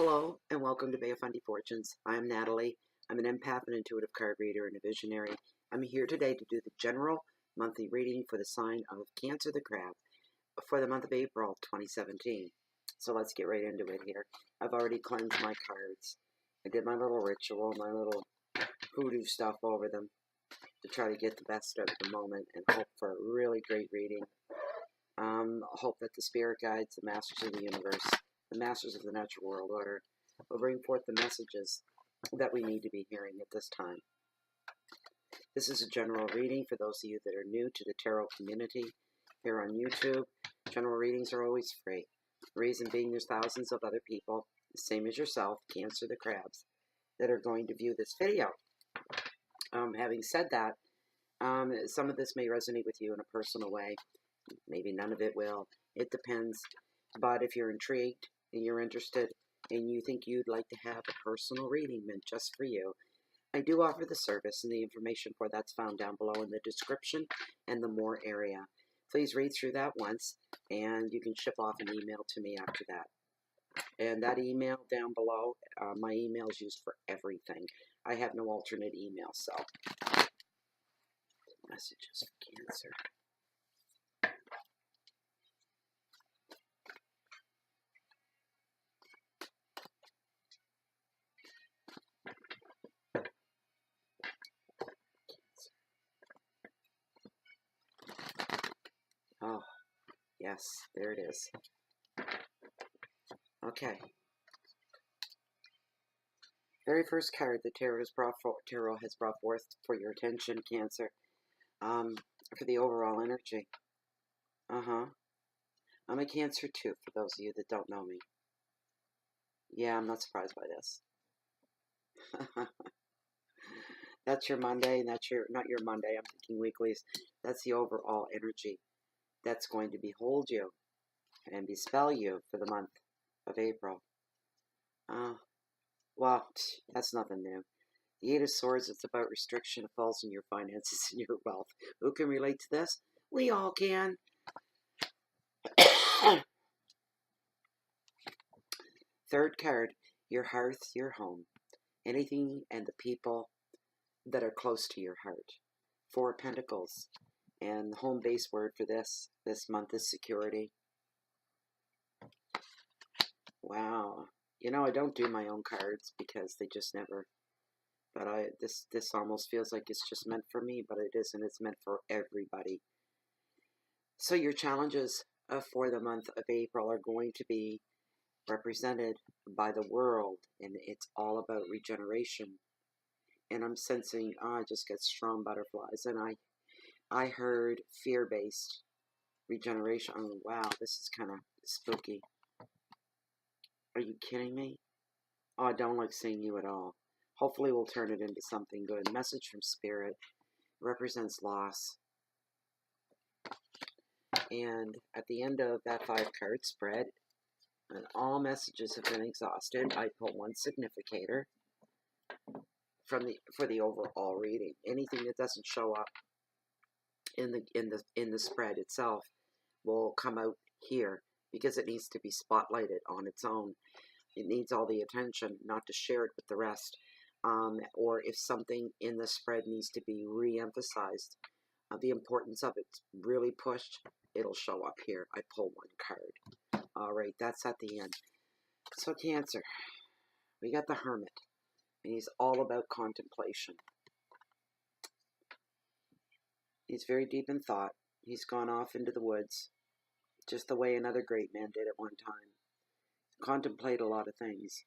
Hello and welcome to Bay of Fundy Fortunes. I'm Natalie. I'm an empath, an intuitive card reader, and a visionary. I'm here today to do the general monthly reading for the sign of Cancer the Crab for the month of April 2017. So let's get right into it here. I've already cleansed my cards. I did my little ritual, my little voodoo stuff over them to try to get the best out of the moment and hope for a really great reading. Hope that the spirit guides, the masters of the universe, the masters of the natural world order will bring forth the messages that we need to be hearing at this time. This is a general reading for those of you that are new to the tarot community here on YouTube. General readings are always free. The reason being there's thousands of other people, the same as yourself, Cancer the Crabs, that are going to view this video. Having said that, some of this may resonate with you in a personal way. Maybe none of it will. It depends. But if you're intrigued and you're interested and you think you'd like to have a personal reading meant just for you, I do offer the service, and the information for that's found down below in the description and the more area. Please read through that once, and you can ship off an email to me after that. And that email down below, my email is used for everything. I have no alternate email, so. Messages for Cancer. Oh, yes, there it is. Okay. Very first card the tarot has brought forth for your attention, Cancer. For the overall energy. I'm a Cancer too, for those of you that don't know me. Yeah, I'm not surprised by this. That's your Monday, and that's not your Monday, I'm thinking weeklies. That's the overall energy that's going to behold you and bespell you for the month of April. Well, that's nothing new. The Eight of Swords, it's about restriction. It falls in your finances and your wealth. Who can relate to this? We all can. Third card, your hearth, your home. Anything and the people that are close to your heart. Four of Pentacles. And the home base word for this month is security. Wow. You know, I don't do my own cards because they just never... But this almost feels like it's just meant for me, but it isn't. It's meant for everybody. So your challenges for the month of April are going to be represented by the world, and it's all about regeneration. And I'm sensing, I just get strong butterflies, and I heard fear-based regeneration. Oh, wow, this is kind of spooky. Are you kidding me? Oh, I don't like seeing you at all. Hopefully we'll turn it into something good. Message from Spirit represents loss. And at the end of that 5-card spread, and all messages have been exhausted, I pull one significator for the overall reading. Anything that doesn't show up in the spread itself will come out here because it needs to be spotlighted on its own. It needs all the attention, not to share it with the rest. Or if something in the spread needs to be re-emphasized, the importance of it really pushed, it'll show up here. I pull one card. All right, that's at the end. So Cancer, we got the Hermit, and he's all about contemplation. He's very deep in thought. He's gone off into the woods, just the way another great man did at one time. Contemplate a lot of things.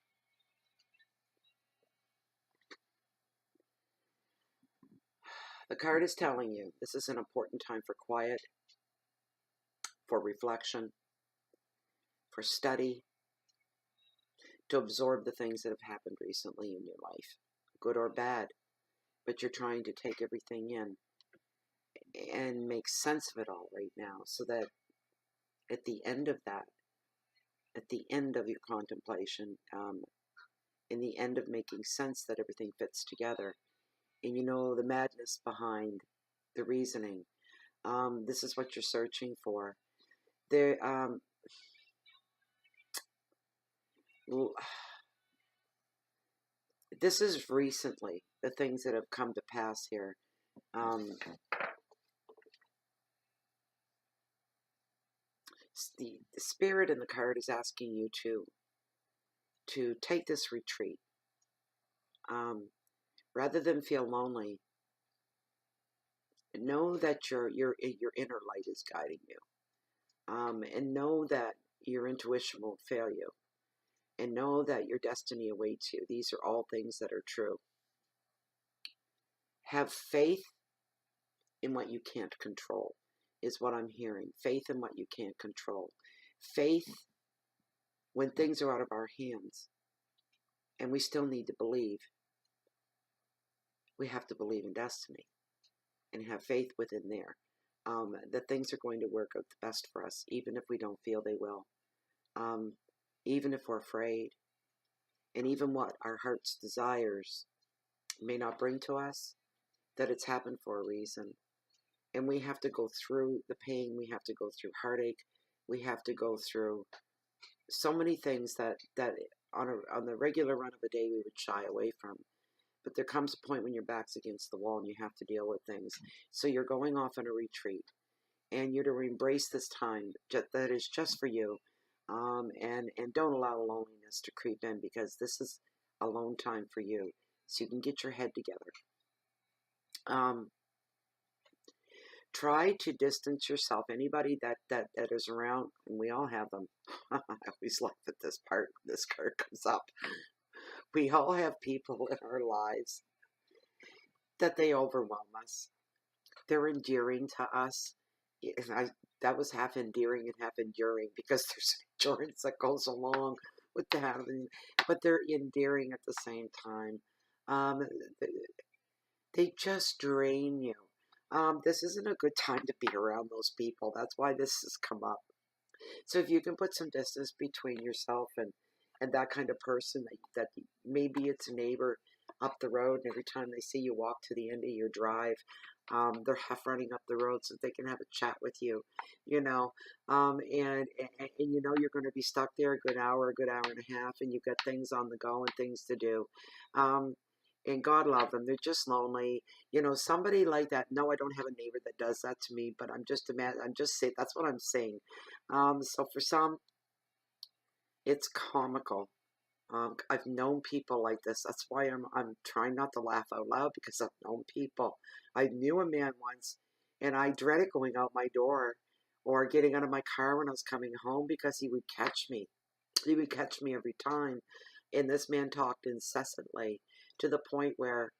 The card is telling you this is an important time for quiet, for reflection, for study, to absorb the things that have happened recently in your life, good or bad. But you're trying to take everything in and make sense of it all right now, so that at the end of that, at the end of your contemplation, in the end of making sense that everything fits together, and you know the madness behind the reasoning, this is what you're searching for. There, this is recently, the things that have come to pass here. The spirit in the card is asking you to take this retreat. Rather than feel lonely, know that your inner light is guiding you. And know that your intuition won't fail you. And know that your destiny awaits you. These are all things that are true. Have faith in what you can't control, is what I'm hearing. Faith in what you can't control. Faith when things are out of our hands. And we still need to believe. We have to believe in destiny and have faith within there. That things are going to work out the best for us, even if we don't feel they will. Even if we're afraid. And even what our heart's desires may not bring to us, that it's happened for a reason. And we have to go through the pain. We have to go through heartache. We have to go through so many things that on the regular run of a day we would shy away from. But there comes a point when your back's against the wall and you have to deal with things. So you're going off on a retreat. And you're to embrace this time that is just for you. And don't allow loneliness to creep in, because this is alone time for you. So you can get your head together. Try to distance yourself. Anybody that is around, and we all have them. I always laugh at this part when this card comes up. We all have people in our lives that they overwhelm us. They're endearing to us. That was half endearing and half enduring, because there's endurance that goes along with that. But they're endearing at the same time. They just drain you. This isn't a good time to be around those people. That's why this has come up. So if you can put some distance between yourself and that kind of person, that maybe it's a neighbor up the road, and every time they see you walk to the end of your drive, they're half running up the road so they can have a chat with you, and you know you're going to be stuck there a good hour and a half, and you've got things on the go and things to do. And God love them. They're just lonely. Somebody like that. No, I don't have a neighbor that does that to me, but I'm just saying, that's what I'm saying. So for some, it's comical. I've known people like this. That's why I'm trying not to laugh out loud, because I've known people. I knew a man once, and I dreaded going out my door or getting out of my car when I was coming home, because he would catch me. He would catch me every time. And this man talked incessantly, to the point where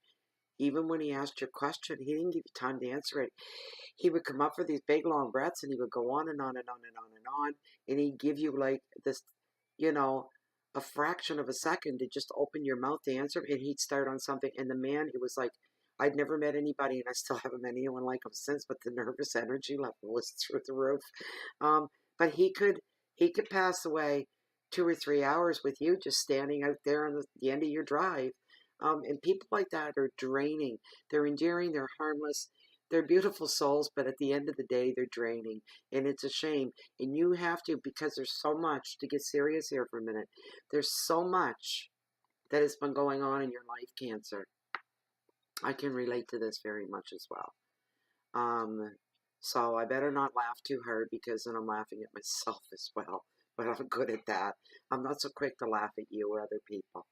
even when he asked your question, he didn't give you time to answer it. He would come up for these big long breaths, and he would go on and on and on and on and on, and he'd give you like this, a fraction of a second to just open your mouth to answer him, and he'd start on something. And the man, it was like, I'd never met anybody, and I still haven't met anyone like him since, but the nervous energy level was through the roof. But he could pass away 2 or 3 hours with you just standing out there on the end of your drive. And people like that are draining. They're endearing, they're harmless, they're beautiful souls, but at the end of the day, they're draining. And it's a shame. And you have to, because there's so much, to get serious here for a minute, there's so much that has been going on in your life, Cancer. I can relate to this very much as well. So I better not laugh too hard, because then I'm laughing at myself as well. But I'm good at that. I'm not so quick to laugh at you or other people.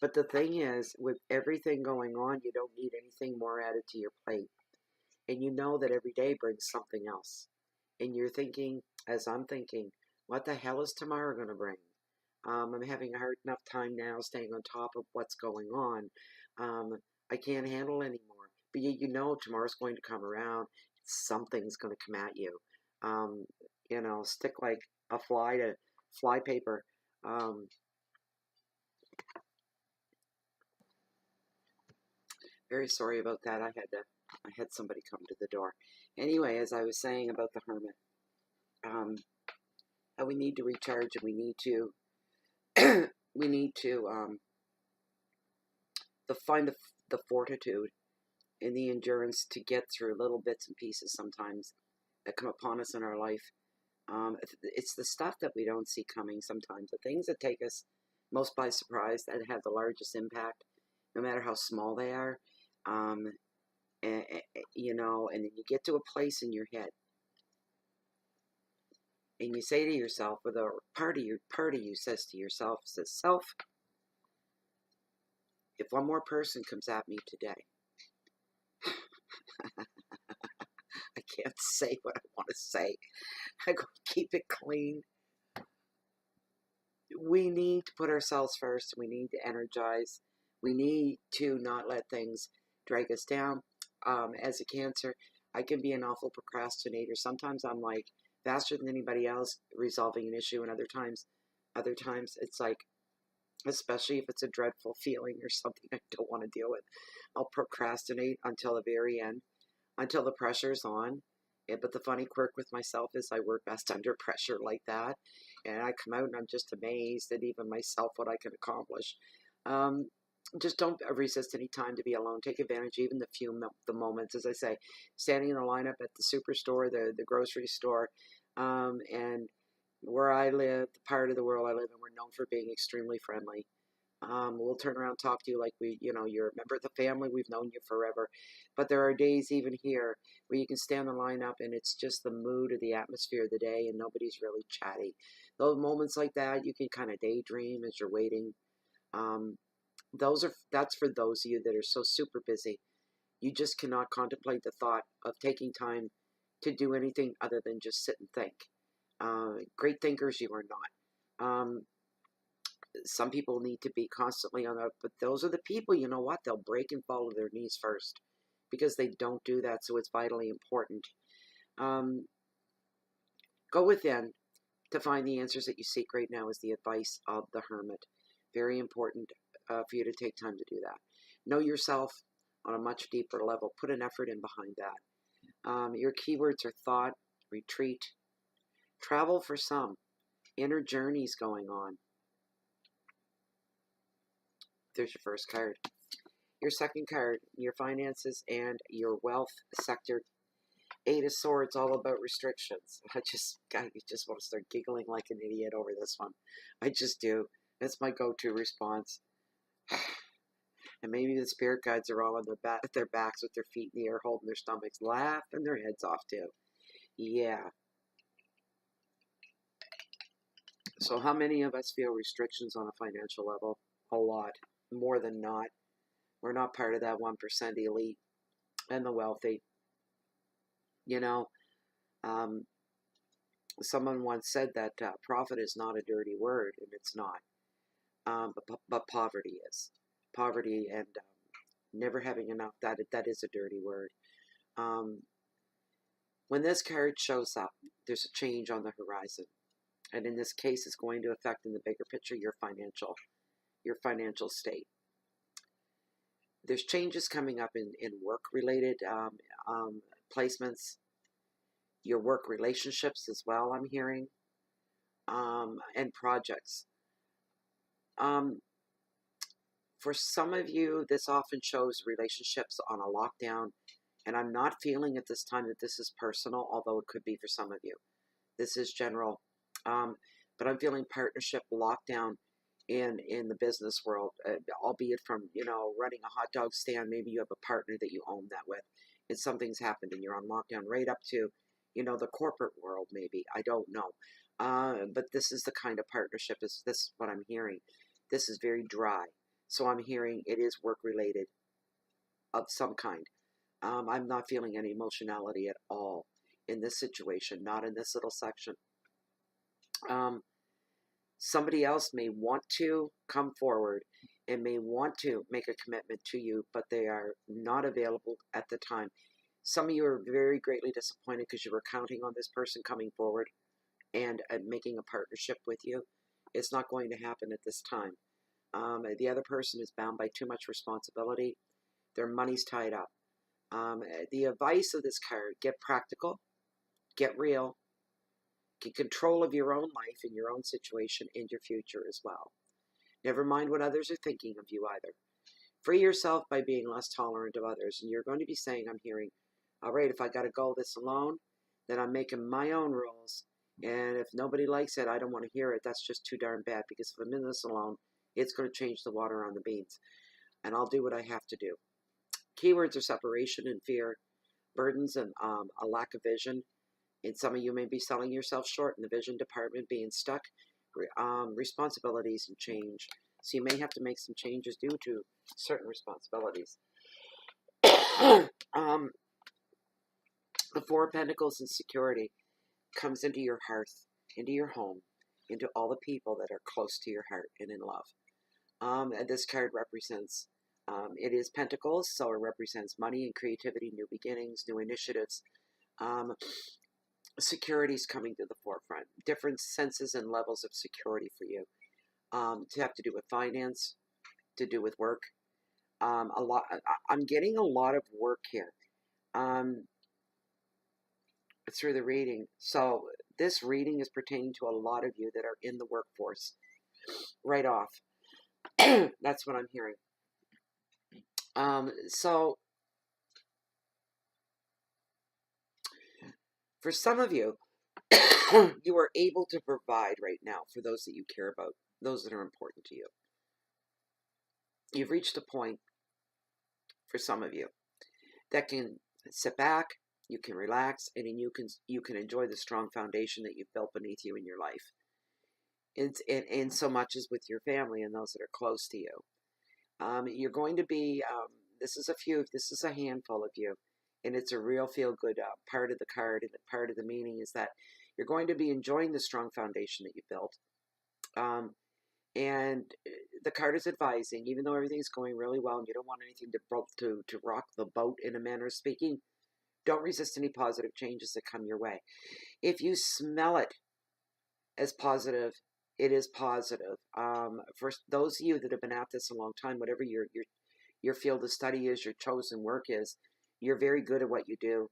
But the thing is, with everything going on, you don't need anything more added to your plate. And you know that every day brings something else. And you're thinking, as I'm thinking, what the hell is tomorrow going to bring? I'm having a hard enough time now staying on top of what's going on. I can't handle anymore. But you know tomorrow's going to come around. Something's going to come at you. Stick like a fly to fly paper. Very sorry about that. I had somebody come to the door. Anyway, as I was saying about the Hermit, how we need to recharge, and we need to find the fortitude and the endurance to get through little bits and pieces sometimes that come upon us in our life. It's the stuff that we don't see coming sometimes, the things that take us most by surprise, that have the largest impact, no matter how small they are. Um, you know, and then you get to a place in your head, and you say to yourself, or the part of you says to yourself, says, "Self, if one more person comes at me today, I can't say what I want to say. I go keep it clean. We need to put ourselves first. We need to energize. We need to not let things drag us down. As a Cancer, I can be an awful procrastinator. Sometimes I'm like faster than anybody else resolving an issue, and other times it's like, especially if it's a dreadful feeling or something I don't want to deal with, I'll procrastinate until the very end, until the pressure's on. But the funny quirk with myself is I work best under pressure like that. And I come out and I'm just amazed at even myself what I can accomplish. Um, just don't resist any time to be alone. Take advantage, even the moments, as I say, standing in the lineup at the superstore, the grocery store, and where I live, the part of the world I live in, we're known for being extremely friendly. We'll turn around and talk to you like you're a member of the family. We've known you forever. But there are days even here where you can stand the line up and it's just the mood or the atmosphere of the day and nobody's really chatty. Those moments like that, you can kind of daydream as you're waiting. Um, that's for those of you that are so super busy. You just cannot contemplate the thought of taking time to do anything other than just sit and think. Great thinkers you are not. Some people need to be constantly on that, but those are the people, you know what, they'll break and fall to their knees first because they don't do that. So it's vitally important. Um, go within to find the answers that you seek right now is the advice of the Hermit. Very important for you to take time to do that. Know yourself on a much deeper level. Put an effort in behind that. Your keywords are thought, retreat, travel for some, inner journeys going on. There's your first card. Your second card, your finances and your wealth sector. Eight of Swords, all about restrictions. I just want to start giggling like an idiot over this one. I just do. That's my go-to response. And maybe the spirit guides are all on their backs with their feet in the air, holding their stomachs, laughing their heads off too. Yeah. So how many of us feel restrictions on a financial level? A lot. More than not. We're not part of that 1% elite and the wealthy. You know, someone once said that profit is not a dirty word, and it's not. But poverty is. Poverty and never having enough, that is a dirty word. When this card shows up, there's a change on the horizon. And in this case, it's going to affect, in the bigger picture, your financial state. There's changes coming up in work-related placements, your work relationships as well, I'm hearing, and projects. For some of you, this often shows relationships on a lockdown, and I'm not feeling at this time that this is personal, although it could be for some of you. This is general. But I'm feeling partnership lockdown in the business world, albeit from, running a hot dog stand. Maybe you have a partner that you own that with, and something's happened and you're on lockdown, right up to, the corporate world maybe. I don't know. But this is the kind of partnership, this is what I'm hearing. This is very dry. So I'm hearing it is work-related of some kind. I'm not feeling any emotionality at all in this situation, not in this little section. Somebody else may want to come forward and may want to make a commitment to you, but they are not available at the time. Some of you are very greatly disappointed because you were counting on this person coming forward and making a partnership with you. It's not going to happen at this time. The other person is bound by too much responsibility. Their money's tied up. The advice of this card: get practical, get real, get control of your own life and your own situation and your future as well. Never mind what others are thinking of you either. Free yourself by being less tolerant of others. And you're going to be saying, I'm hearing, all right, if I got to go this alone, then I'm making my own rules. And if nobody likes it, I don't want to hear it. That's just too darn bad, because if I'm in this alone, It's going to change the water on the beans. And I'll do what I have to do. Keywords are separation and fear, burdens and a lack of vision. And some of you may be selling yourself short in the vision department, being stuck, responsibilities and change. So you may have to make some changes due to certain responsibilities. The Four of Pentacles and security comes into your hearth, into your home, into all the people that are close to your heart and in love. And this card represents, it is Pentacles, so it represents money and creativity, new beginnings, new initiatives. Security is coming to the forefront. Different senses and levels of security for you. To have to do with finance, to do with work. I'm getting a lot of work here. Through the reading. So this reading is pertaining to a lot of you that are in the workforce right off. That's what I'm hearing. So for some of you, you are able to provide right now for those that you care about, those that are important to you. You've reached a point for some of you that can sit back, you can relax, and you can enjoy the strong foundation that you've built beneath you in your life. And so much as with your family and those that are close to you. You're going to be, this is a handful of you, and it's a real feel-good part of the card, and part of the meaning is that you're going to be enjoying the strong foundation that you built. And the card is advising, even though everything's going really well and you don't want anything to rock the boat in a manner of speaking, don't resist any positive changes that come your way. If you smell it as positive, it is positive. For those of you that have been at this a long time, whatever your field of study is, your chosen work is, you're very good at what you do.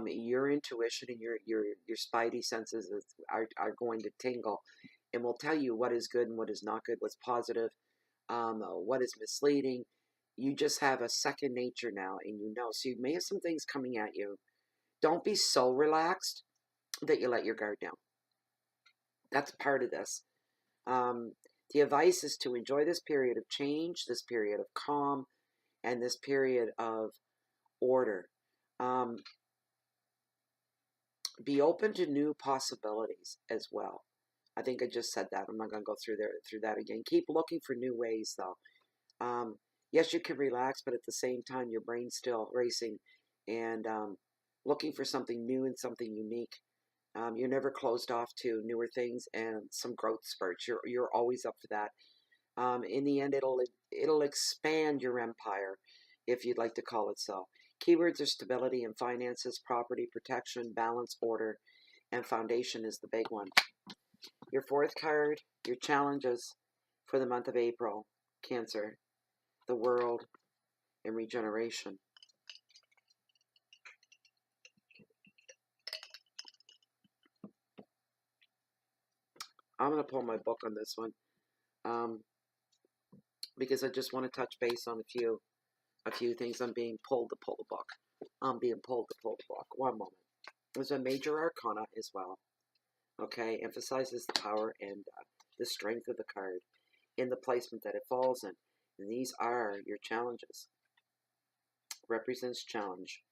Your intuition and your spidey senses are going to tingle and will tell you what is good and what is not good, what's positive, what is misleading. You just have a second nature now, and you know. So you may have some things coming at you. Don't be so relaxed that you let your guard down. That's part of this. The advice is to enjoy this period of change, this period of calm, and this period of order. Be open to new possibilities as well. I think I just said that. I'm not going to go through that again. Keep looking for new ways, though. Yes, you can relax, but at the same time, your brain's still racing and looking for something new and something unique. You're never closed off to newer things and some growth spurts. You're always up for that. In the end, it'll expand your empire, if you'd like to call it so. Keywords are stability and finances, property, protection, balance, order, and foundation is the big one. Your fourth card, your challenges for the month of April, Cancer, the world, and regeneration. I'm going to pull my book on this one because I just want to touch base on a few things. I'm being pulled to pull the book. I'm being pulled to pull the book. One moment. There's a major arcana as well. Okay, emphasizes the power and the strength of the card in the placement that it falls in. And these are your challenges. Represents challenge.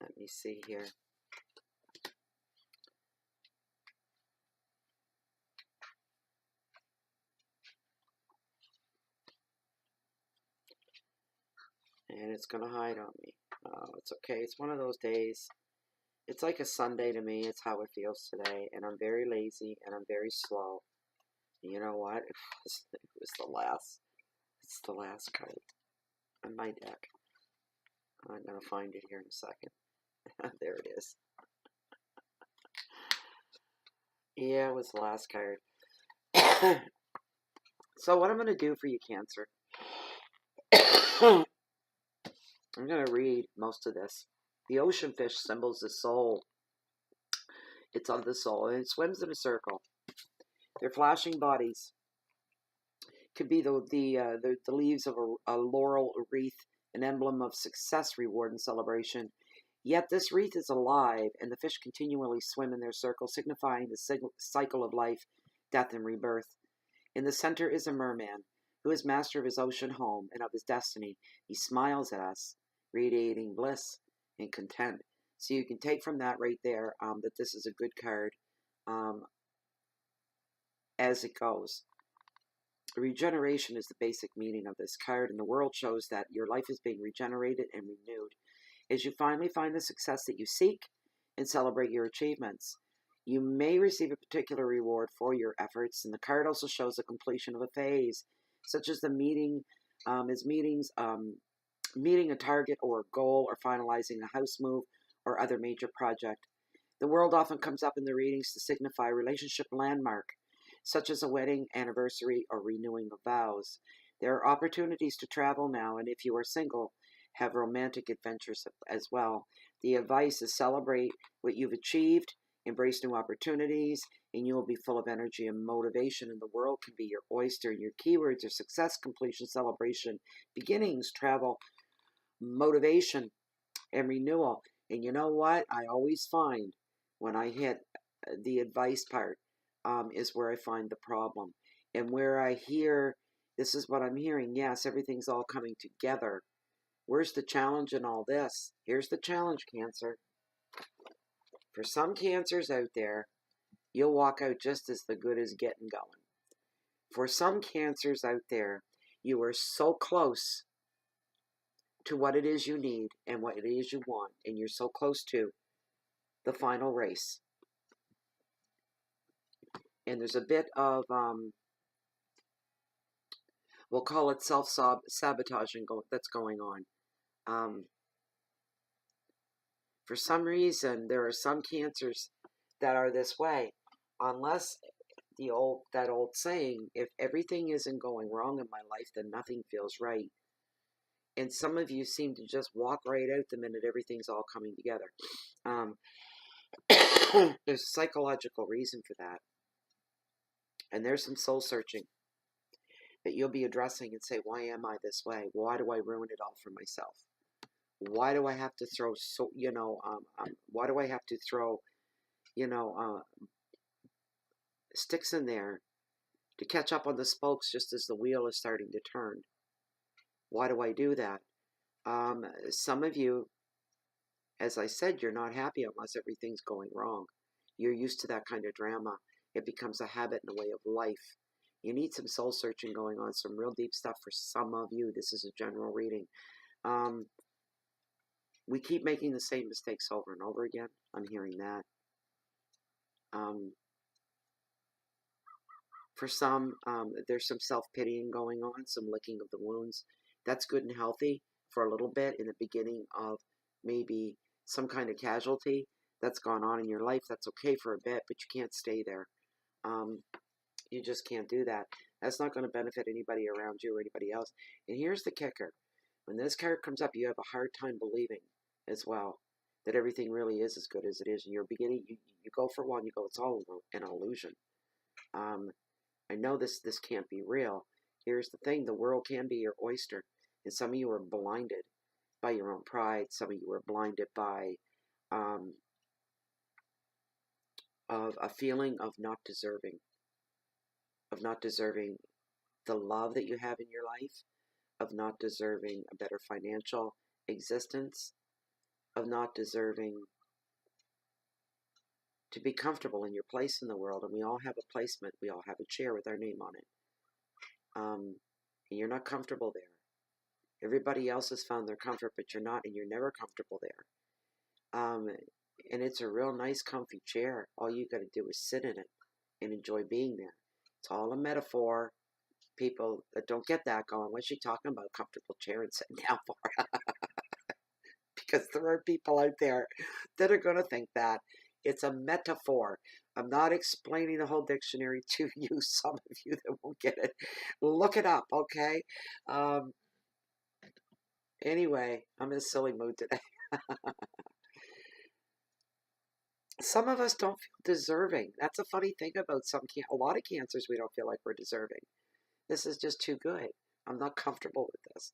Let me see here. And it's going to hide on me. It's okay. It's one of those days. It's like a Sunday to me. It's how it feels today. And I'm very lazy and I'm very slow. You know what? It was the last. It's the last card on my deck. I'm going to find it here in a second. There it is. Yeah, it was the last card. So what I'm going to do for you, Cancer, I'm going to read most of this. The ocean fish symbols the soul. It's of the soul, and it swims in a circle. Their flashing bodies could be the leaves of a laurel wreath, an emblem of success, reward, and celebration. Yet this wreath is alive, and the fish continually swim in their circle, signifying the cycle of life, death, and rebirth. In the center is a merman who is master of his ocean home and of his destiny. He smiles at us, radiating bliss and content. So you can take from that right there that this is a good card as it goes. Regeneration is the basic meaning of this card, and the world shows that your life is being regenerated and renewed as you finally find the success that you seek and celebrate your achievements. You may receive a particular reward for your efforts, and the card also shows the completion of a phase, such as the meeting meeting a target or a goal, or finalizing a house move or other major project. The world often comes up in the readings to signify a relationship landmark, such as a wedding anniversary or renewing of vows. There are opportunities to travel now, and if you are single, have romantic adventures as well. The advice is celebrate what you've achieved, embrace new opportunities, and you will be full of energy and motivation, and the world can be your oyster. Your keywords are success, completion, celebration, beginnings, travel, motivation, and renewal. And you know what? I always find when I hit the advice part is where I find the problem. And where I hear, this is what I'm hearing, yes, everything's all coming together. Where's the challenge in all this? Here's the challenge, Cancer. For some Cancers out there, you'll walk out just as the good as getting going. For some Cancers out there, you are so close to what it is you need and what it is you want, and you're so close to the final race. And there's a bit of, we'll call it self-sabotaging that's going on. For some reason, there are some Cancers that are this way, unless that old saying, if everything isn't going wrong in my life, then nothing feels right. And some of you seem to just walk right out the minute everything's all coming together. There's a psychological reason for that. And there's some soul searching that you'll be addressing and say, why am I this way? Why do I ruin it all for myself? Why do I have to throw, why do I have to throw, sticks in there to catch up on the spokes just as the wheel is starting to turn? Why do I do that? Some of you, as I said, you're not happy unless everything's going wrong. You're used to that kind of drama. It becomes a habit and a way of life. You need some soul searching going on, some real deep stuff for some of you. This is a general reading. We keep making the same mistakes over and over again. I'm hearing that. For some, there's some self-pitying going on, some licking of the wounds. That's good and healthy for a little bit in the beginning of maybe some kind of casualty that's gone on in your life. That's okay for a bit, but you can't stay there. You just can't do that. That's not going to benefit anybody around you or anybody else. And here's the kicker. When this card comes up, you have a hard time believing as well that everything really is as good as it is. And you're beginning, you go for one, you go, it's all an illusion. I know this can't be real. Here's the thing, the world can be your oyster. And some of you are blinded by your own pride. Some of you are blinded by of a feeling of not deserving the love that you have in your life, of not deserving a better financial existence, of not deserving to be comfortable in your place in the world. And we all have a placement. We all have a chair with our name on it. And you're not comfortable there. Everybody else has found their comfort, but you're not, and you're never comfortable there. And it's a real nice, comfy chair. All you got to do is sit in it and enjoy being there. It's all a metaphor. People that don't get that going, what's she talking about? A comfortable chair and sitting down for? Because there are people out there that are going to think that. It's a metaphor. I'm not explaining the whole dictionary to you. Some of you that won't get it, look it up, okay? Anyway, I'm in a silly mood today. Some of us don't feel deserving. That's a funny thing about a lot of Cancers. We don't feel like we're deserving. This is just too good. I'm not comfortable with this.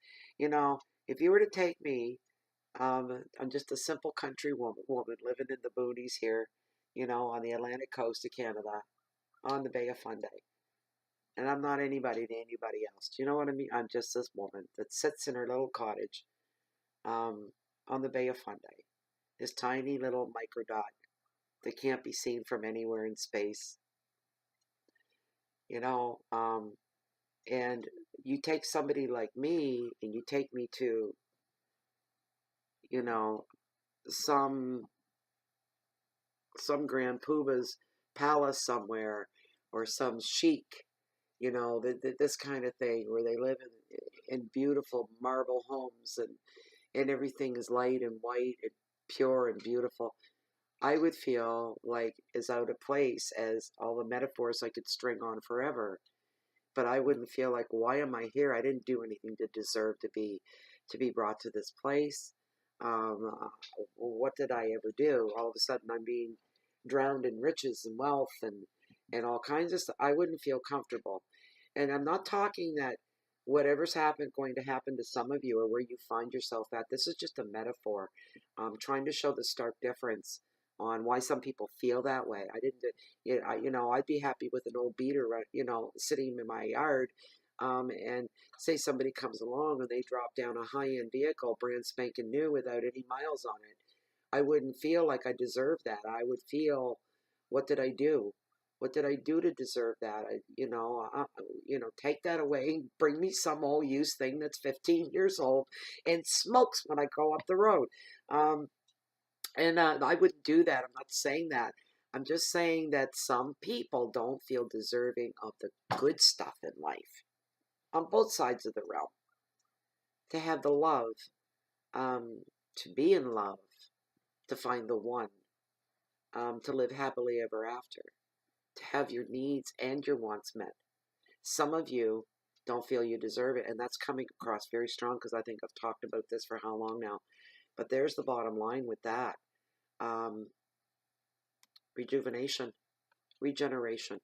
If you were to take me, I'm just a simple country woman living in the boonies here, on the Atlantic coast of Canada, on the Bay of Fundy. And I'm not anybody to anybody else. Do you know what I mean? I'm just this woman that sits in her little cottage um, on the Bay of Fundy. This tiny little micro dot that can't be seen from anywhere in space. You know, and you take somebody like me and you take me to, you know, some grand poobah's palace somewhere, or some chic, this kind of thing, where they live in beautiful marble homes, and everything is light and white and pure and beautiful. I would feel like as out of place as all the metaphors I could string on forever. But I wouldn't feel like, why am I here? I didn't do anything to deserve to be brought to this place. What did I ever do? All of a sudden, I'm being drowned in riches and wealth and all kinds of stuff. I wouldn't feel comfortable. And I'm not talking that whatever's going to happen to some of you, or where you find yourself at. This is just a metaphor. Trying to show the stark difference on why some people feel that way. I didn't, I'd be happy with an old beater, sitting in my yard, and say somebody comes along and they drop down a high-end vehicle, brand spanking new, without any miles on it. I wouldn't feel like I deserved that. I would feel, what did I do? What did I do to deserve that? Take that away. Bring me some old used thing that's 15 years old and smokes when I go up the road. And I wouldn't do that. I'm not saying that. I'm just saying that some people don't feel deserving of the good stuff in life, on both sides of the realm. To have the love, to be in love, to find the one, to live happily ever after, to have your needs and your wants met. Some of you don't feel you deserve it, and that's coming across very strong, because I think I've talked about this for how long now. But there's the bottom line with that. Rejuvenation, regeneration.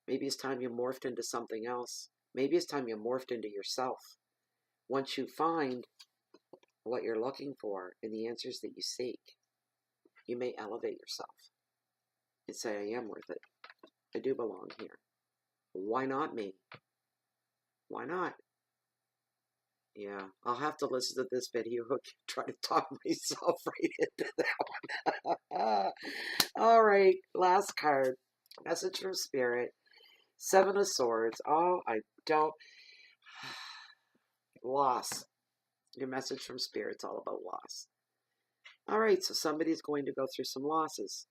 Maybe it's time you morphed into something else. Maybe it's time you morphed into yourself. Once you find what you're looking for and the answers that you seek, you may elevate yourself and say, I am worth it. I do belong here. Why not me? Why not? Yeah, I'll have to listen to this video and try to talk myself right into that one. All right, last card. Message from Spirit. Seven of Swords. Oh, I don't. Loss. Your message from Spirit's all about loss. All right, so somebody's going to go through some losses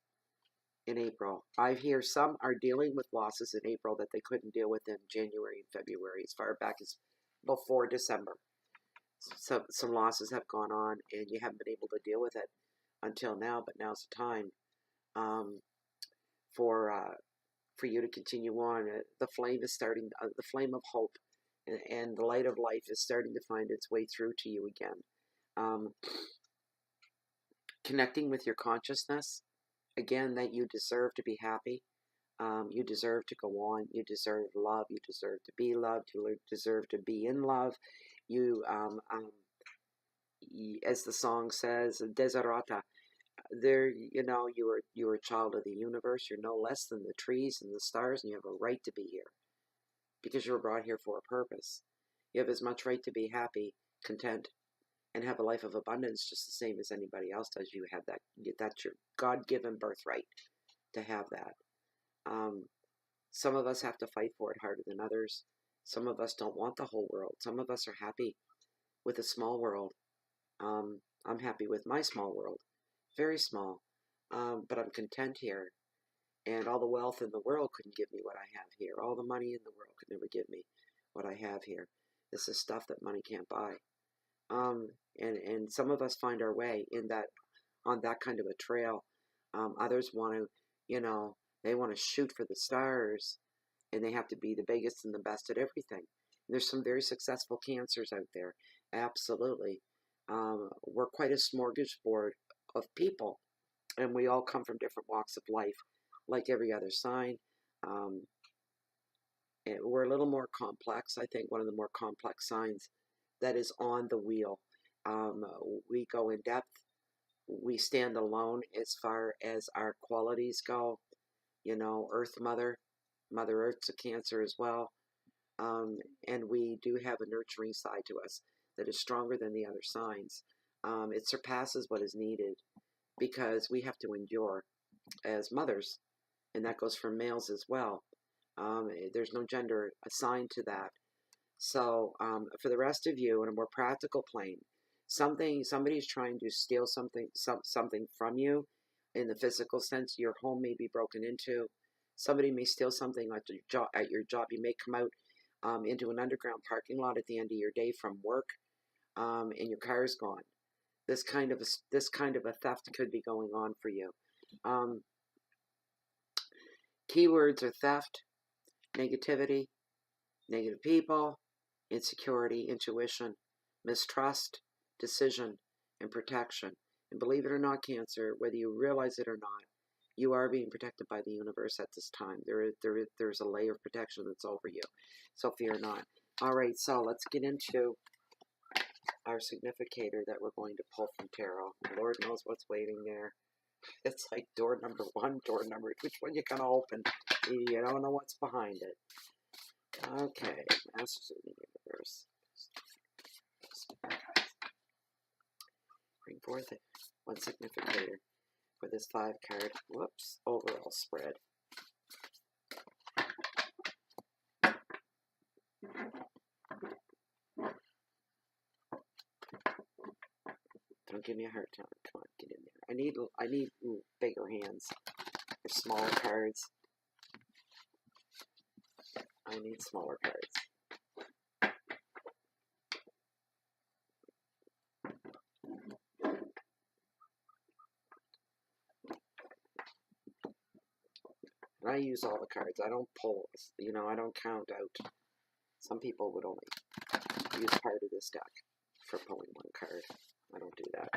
in April. I hear some are dealing with losses in April that they couldn't deal with in January and February, as far back as before December. So some losses have gone on, and you haven't been able to deal with it until now. But now's the time for you to continue on. The flame is starting. The flame of hope and the light of life is starting to find its way through to you again. Connecting with your consciousness again, that you deserve to be happy. You deserve to go on. You deserve love. You deserve to be loved. You deserve to be in love. You, as the song says, Desiderata. There, you are a child of the universe. You're no less than the trees and the stars, and you have a right to be here because you were brought here for a purpose. You have as much right to be happy, content, and have a life of abundance just the same as anybody else does. You have that. That's your God-given birthright to have that. Some of us have to fight for it harder than others. Some of us don't want the whole world. Some of us are happy with a small world. I'm happy with my small world. Very small. But I'm content here. And all the wealth in the world couldn't give me what I have here. All the money in the world could never give me what I have here. This is stuff that money can't buy. And some of us find our way on that kind of a trail. Others want to, they want to shoot for the stars, and they have to be the biggest and the best at everything. And there's some very successful cancers out there. Absolutely. We're quite a smorgasbord of people, and we all come from different walks of life, like every other sign. We're a little more complex. I think one of the more complex signs that is on the wheel. We go in depth. We stand alone as far as our qualities go. Earth Mother, Mother Earth's a Cancer as well. And we do have a nurturing side to us that is stronger than the other signs. It surpasses what is needed because we have to endure as mothers, and that goes for males as well. There's no gender assigned to that. So for the rest of you, on a more practical plane, somebody's trying to steal something from you in the physical sense. Your home may be broken into. Somebody may steal something at your job. You may come out into an underground parking lot at the end of your day from work, and your car is gone. This kind of a theft could be going on for you. Keywords are theft, negativity, negative people, insecurity, intuition, mistrust, decision, and protection. And believe it or not, Cancer, whether you realize it or not, you are being protected by the universe at this time. There's a layer of protection that's over you. So fear not. All right, so let's get into our significator that we're going to pull from tarot. Lord knows what's waiting there. It's like door number 1, door number, which one you gonna open? You don't know what's behind it. Okay, Masters of the Universe. Bring forth one significator for this 5 card. Whoops, overall spread. Don't give me a hard time. Come on, get in there. I need bigger hands. Or smaller cards. I need smaller cards. And I use all the cards. I don't pull, I don't count out. Some people would only use part of this deck for pulling 1 card. I don't do that.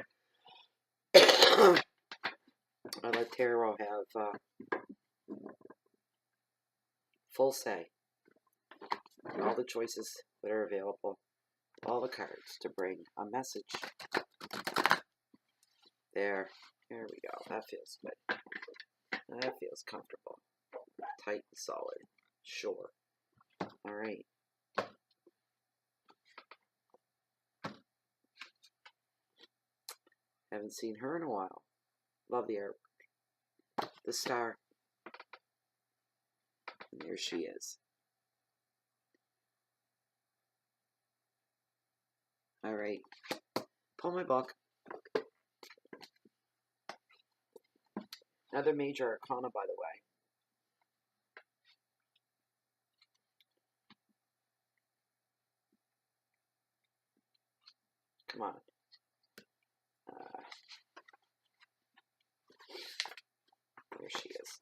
I let tarot have full say. All the choices that are available. All the cards to bring a message. There we go. That feels good. That feels comfortable. Tight and solid. Sure. All right. Haven't seen her in a while. Love the artwork. The star. And there she is. All right. Pull my book. Another major arcana, by the way. Come on. There she is.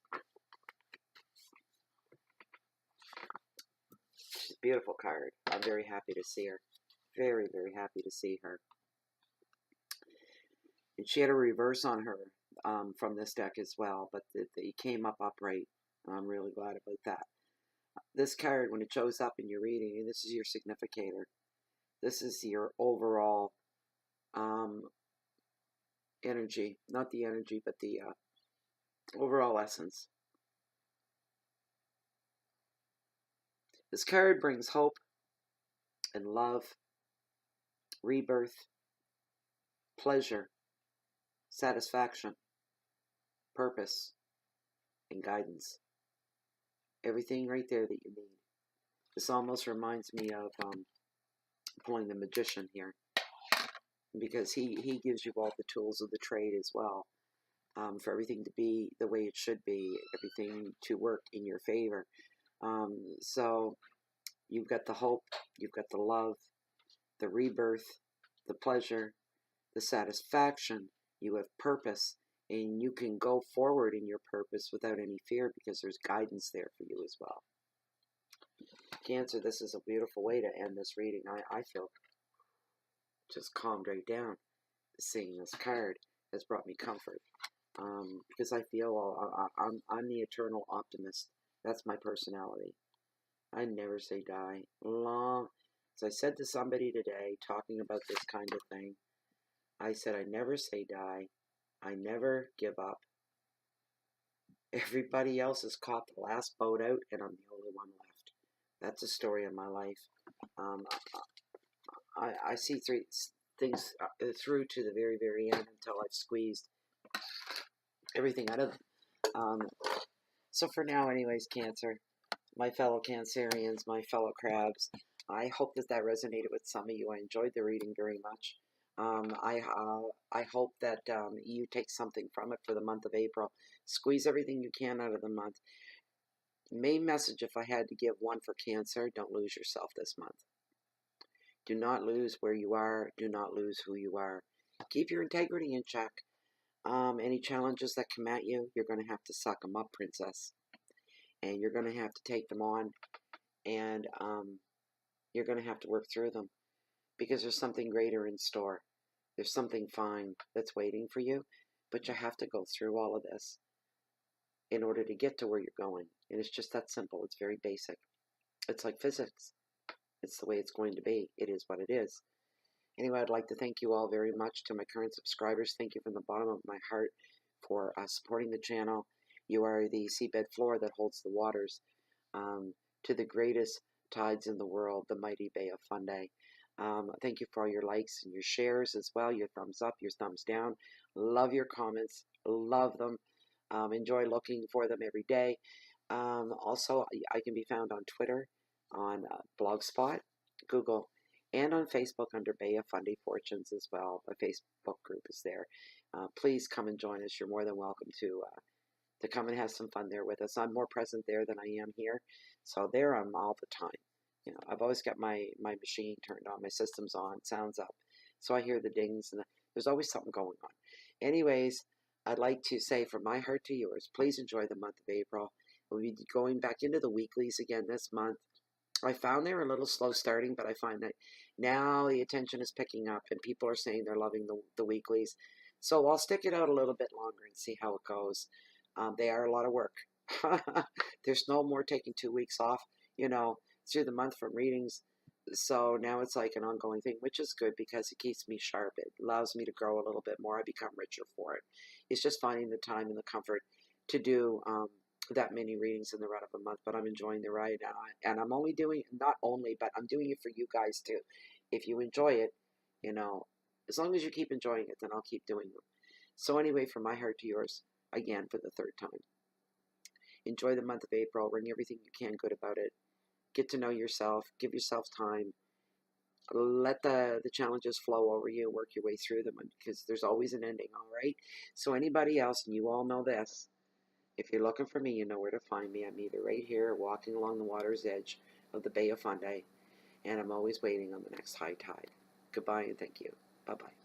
She's a beautiful card. I'm very happy to see her. Very, very happy to see her. And she had a reverse on her from this deck as well, but it came up upright. I'm really glad about that. This card, when it shows up in your reading, and this is your significator, this is your overall energy. Not the energy, but the overall essence. This card brings hope and love, rebirth, pleasure, satisfaction, purpose, and guidance. Everything right there that you need. This almost reminds me of pulling the Magician here, because he gives you all the tools of the trade as well, for everything to be the way it should be, everything to work in your favor. So you've got the hope, you've got the love, the rebirth, the pleasure, the satisfaction, you have purpose, and you can go forward in your purpose without any fear because there's guidance there for you as well. Cancer, this is a beautiful way to end this reading. I feel just calmed right down. Seeing this card has brought me comfort, because I feel I'm the eternal optimist. That's my personality. I never say die. As I said to somebody today, talking about this kind of thing, I said I never say die. I never give up. Everybody else has caught the last boat out, and I'm the only one left. That's the story of my life. Um, I see things through to the very, very end until I've squeezed everything out of them. So for now, anyways, Cancer, my fellow Cancerians, my fellow crabs, I hope that resonated with some of you. I enjoyed the reading very much. I hope that you take something from it for the month of April. Squeeze everything you can out of the month. Main message, if I had to give one for Cancer, don't lose yourself this month. Do not lose where you are. Do not lose who you are. Keep your integrity in check. Any challenges that come at you, you're going to have to suck them up, princess. And you're going to have to take them on. And you're going to have to work through them. Because there's something greater in store. There's something fine that's waiting for you. But you have to go through all of this in order to get to where you're going. And it's just that simple. It's very basic. It's like physics. It's the way it's going to be. It is what it is. Anyway, I'd like to thank you all very much. To my current subscribers, thank you from the bottom of my heart for supporting the channel. You are the seabed floor that holds the waters to the greatest tides in the world, the mighty Bay of Fundy. Thank you for all your likes and your shares as well, your thumbs up, your thumbs down. Love your comments. Love them. Enjoy looking for them every day. Also, I can be found on Twitter, on Blogspot, Google, and on Facebook under Bay of Fundy Fortunes as well. My Facebook group is there. Please come and join us. You're more than welcome to come and have some fun there with us. I'm more present there than I am here. So there I'm all the time. You know, I've always got my machine turned on, my system's on, sounds up. So I hear the dings, and there's always something going on. Anyways, I'd like to say from my heart to yours, please enjoy the month of April. We'll be going back into the weeklies again this month. I found they were a little slow starting, but I find that now the attention is picking up and people are saying they're loving the weeklies. So I'll stick it out a little bit longer and see how it goes. They are a lot of work. There's no more taking 2 weeks off, you know, through the month from readings. So now it's like an ongoing thing, which is good because it keeps me sharp. It allows me to grow a little bit more. I become richer for it. It's just finding the time and the comfort to do that many readings in the run of a month, but I'm enjoying the ride, and I'm only doing, not only, but I'm doing it for you guys too. If you enjoy it, you know, as long as you keep enjoying it, then I'll keep doing them. So anyway, from my heart to yours, again, for the third time, enjoy the month of April. Bring everything you can good about it. Get to know yourself. Give yourself time. Let the challenges flow over you. Work your way through them, because there's always an ending, all right? So anybody else, and you all know this, if you're looking for me, you know where to find me. I'm either right here, walking along the water's edge of the Bay of Fundy, and I'm always waiting on the next high tide. Goodbye and thank you. Bye-bye.